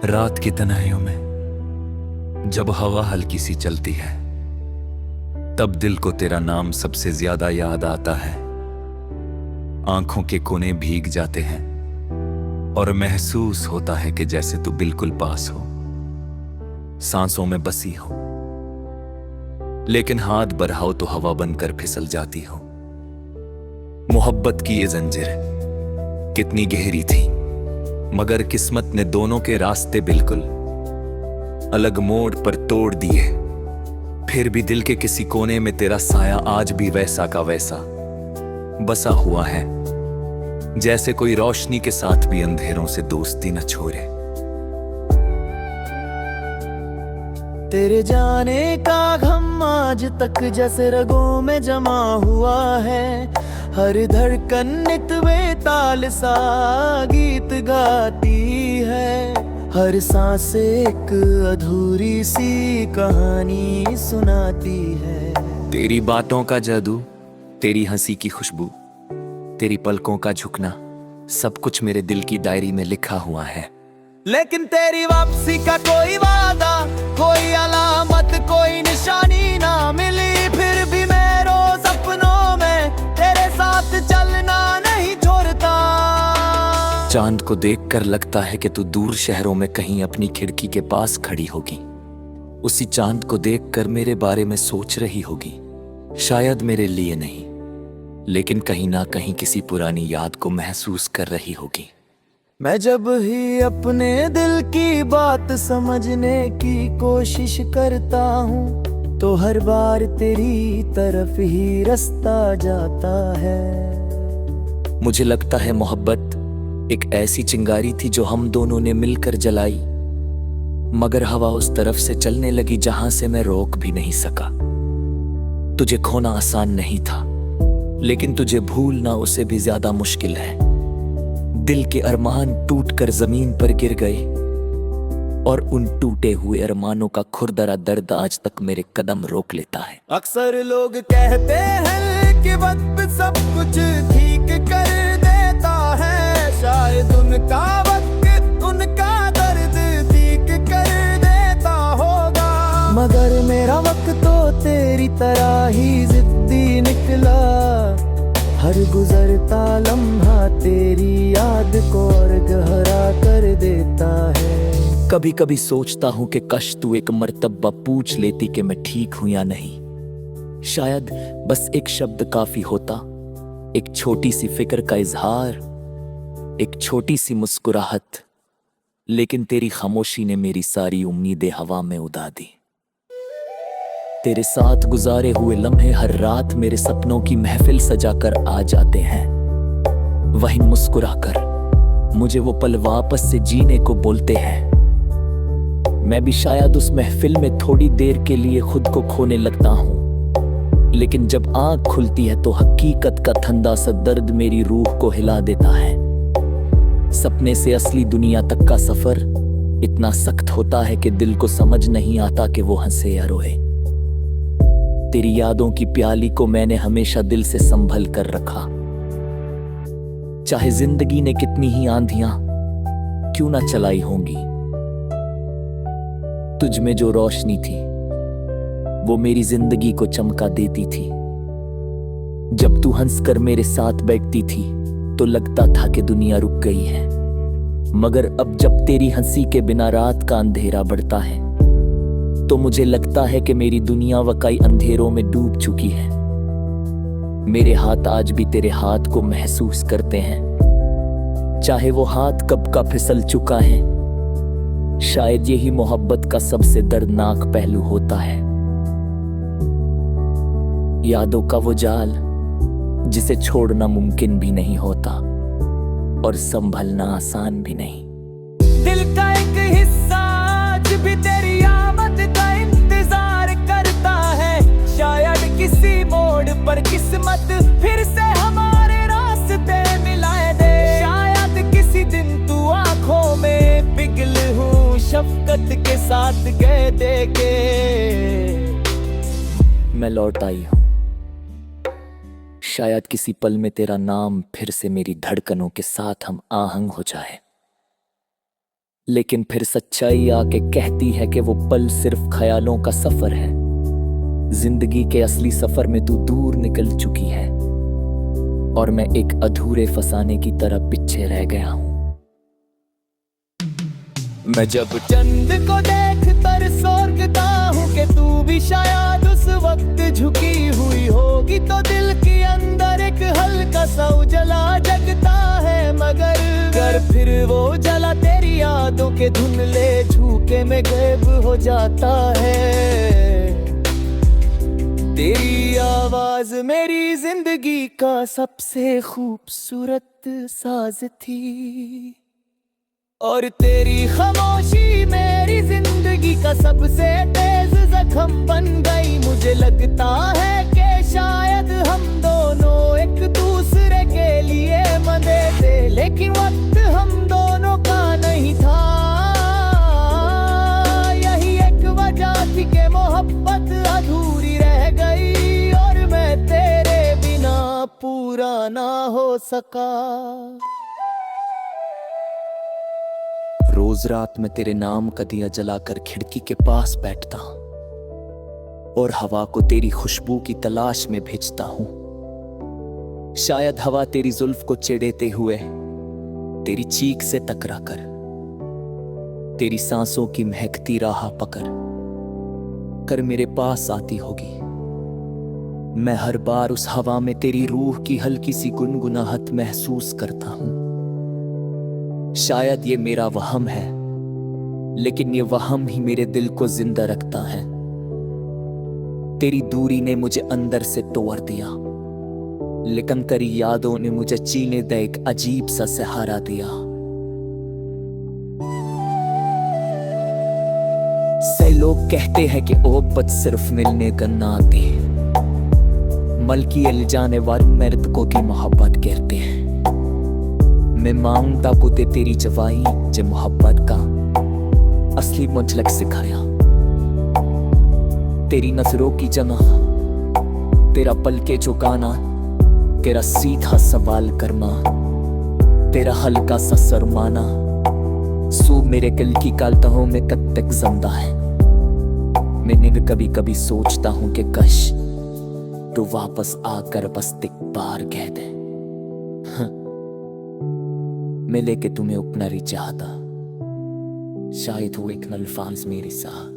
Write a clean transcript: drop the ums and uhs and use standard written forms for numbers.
रात की तन्हाइयों में जब हवा हल्की सी चलती है, तब दिल को तेरा नाम सबसे ज्यादा याद आता है। आंखों के कोने भीग जाते हैं और महसूस होता है कि जैसे तू बिल्कुल पास हो, सांसों में बसी हो, लेकिन हाथ बढ़ाओ तो हवा बनकर फिसल जाती हो। मोहब्बत की ये जंजीर कितनी गहरी थी, मगर किस्मत ने दोनों के रास्ते बिल्कुल अलग मोड़ पर तोड़ दिए। फिर भी दिल के किसी कोने में तेरा साया आज भी वैसा का वैसा बसा हुआ है, जैसे कोई रोशनी के साथ भी अंधेरों से दोस्ती न छोड़े। तेरे जाने का गम आज तक जैसे रगों में जमा हुआ है। हर धड़कन नित बेताल सा गीत गाती है। हर सांस एक अधूरी सी कहानी सुनाती है। तेरी बातों का जादू, तेरी हंसी की खुशबू, तेरी पलकों का झुकना, सब कुछ मेरे दिल की डायरी में लिखा हुआ है। लेकिन तेरी वापसी का कोई वादा, कोई अलामत, कोई निशानी ना मिली। फिर भी मैं रोज सपनों में तेरे साथ चलना नहीं छोड़ता। चांद को देखकर लगता है कि तू दूर शहरों में कहीं अपनी खिड़की के पास खड़ी होगी। उसी चांद को देखकर मेरे बारे में सोच रही होगी, शायद मेरे लिए नहीं, लेकिन कहीं ना कहीं किसी पुरानी याद को महसूस कर रही होगी। मैं जब ही अपने दिल की बात समझने की कोशिश करता हूँ, तो हर बार तेरी तरफ ही रास्ता जाता है। मुझे लगता है मोहब्बत एक ऐसी चिंगारी थी जो हम दोनों ने मिलकर जलाई, मगर हवा उस तरफ से चलने लगी जहां से मैं रोक भी नहीं सका। तुझे खोना आसान नहीं था, लेकिन तुझे भूलना उसे भी ज्यादा मुश्किल है। दिल के अरमान टूटकर जमीन पर गिर गए, और उन टूटे हुए अरमानों का खुरदरा दर्द आज तक मेरे कदम रोक लेता है। अक्सर लोग कहते हैं कि वक्त सब कुछ ठीक कर देता है। शायद उनका वक्त उनका दर्द ठीक कर देता होगा, मगर मेरा वक्त तो तेरी तरह ही जिद्दी निकला। हर गुजरता लम्हा तेरी याद को और गहरा कर देता है। कभी कभी सोचता हूं कि काश तू एक मर्तबा पूछ लेती कि मैं ठीक हूं या नहीं। शायद बस एक शब्द काफी होता, एक छोटी सी फिक्र का इजहार, एक छोटी सी मुस्कुराहट, लेकिन तेरी खामोशी ने मेरी सारी उम्मीदें हवा में उड़ा दी। तेरे साथ गुजारे हुए लम्हे हर रात मेरे सपनों की महफिल सजाकर आ जाते हैं। वहीं मुस्कुराकर मुझे वो पल वापस से जीने को बोलते हैं। मैं भी शायद उस महफिल में थोड़ी देर के लिए खुद को खोने लगता हूँ, लेकिन जब आंख खुलती है तो हकीकत का ठंडा सा दर्द मेरी रूह को हिला देता है। सपने से असली दुनिया तक का सफर इतना सख्त होता है कि दिल को समझ नहीं आता कि वो हंसे या रोए। तेरी यादों की प्याली को मैंने हमेशा दिल से संभल कर रखा, चाहे जिंदगी ने कितनी ही आंधियां क्यों ना चलाई होंगी। तुझ में जो रोशनी थी वो मेरी जिंदगी को चमका देती थी। जब तू हंसकर मेरे साथ बैठती थी तो लगता था कि दुनिया रुक गई है, मगर अब जब तेरी हंसी के बिना रात का अंधेरा बढ़ता है तो मुझे लगता है कि मेरी दुनिया वाकई अंधेरों में डूब चुकी है। मेरे हाथ आज भी तेरे हाथ को महसूस करते हैं, चाहे वो हाथ कब का फिसल चुका है। शायद यही मोहब्बत का सबसे दर्दनाक पहलू होता है, यादों का वो जाल जिसे छोड़ना मुमकिन भी नहीं होता और संभलना आसान भी नहीं। दिल का एक हिस्सा आज भी तेरी आमद का इंतजार करता है। शायद किसी मोड़ पर किस्मत फिर से हमारे रास्ते मिलाए दे। शायद किसी दिन तू आंखों में पिघल हूँ शफकत के साथ कह दे के मैं लौट आई हूं। शायद किसी पल में तेरा नाम फिर से मेरी धड़कनों के साथ हम आहंग हो जाए। लेकिन फिर सच्चाई आके कहती है कि वो पल सिर्फ ख्यालों का सफर है। जिंदगी के असली सफर में तू दूर निकल चुकी है और मैं एक अधूरे फसाने की तरह पीछे रह गया हूं। मैं जब चंद को देख कर सोचता हूँ कि तू भी शायद उस वक्त झुकी हुई होगी, तो दिल के अंदर एक हल्का सा उजला जगता है, मगर कर फिर वो जला तेरी यादों के धुंधले झोंके में गायब हो जाता है। तेरी आवाज मेरी जिंदगी का सबसे खूबसूरत साज थी और तेरी खामोशी मेरी जिंदगी का सबसे तेज जख्म बन गई। मुझे लगता है कि शायद हम दोनों एक दूसरे के लिए मरे थे, लेकिन वक्त हम दोनों का नहीं था। यही एक वजह थी कि मोहब्बत अधूरी रह गई और मैं तेरे बिना पूरा ना हो सका। रोज रात में तेरे नाम का दिया जलाकर खिड़की के पास बैठता हूं और हवा को तेरी खुशबू की तलाश में भेजता हूं। शायद हवा तेरी जुल्फ को चिढ़ेते हुए तेरी चीख से टकरा कर तेरी सांसों की महकती राह पकड़ कर मेरे पास आती होगी। मैं हर बार उस हवा में तेरी रूह की हल्की सी गुनगुनाहट महसूस करता हूं। शायद ये मेरा वहम है, लेकिन ये वहम ही मेरे दिल को जिंदा रखता है। तेरी दूरी ने मुझे अंदर से तोड़ दिया, लेकिन तेरी यादों ने मुझे जीने का एक अजीब सा सहारा दिया। से लोग कहते हैं कि मोहब्बत सिर्फ मिलने का नाते, बल्कि अनजाने वाले मर्द को की मोहब्बत कहते हैं। मैं मांगता पुते तेरी जवाई जे मोहब्बत का असली मंझलक सिखाया। तेरी नजरों की जमा, तेरा पल के झुकाना, तेरा सीधा सवाल करना, तेरा हल्का सा शर्माना, सू मेरे दिल की काल्तहों में कब तक जिंदा है। मैंने भी कभी कभी सोचता हूं कि कश तू वापस आकर बस एक बार कह दे, मैं लेके तुम्हें अपना रिचाहता। शायद वो एक अल्फाज मेरे साथ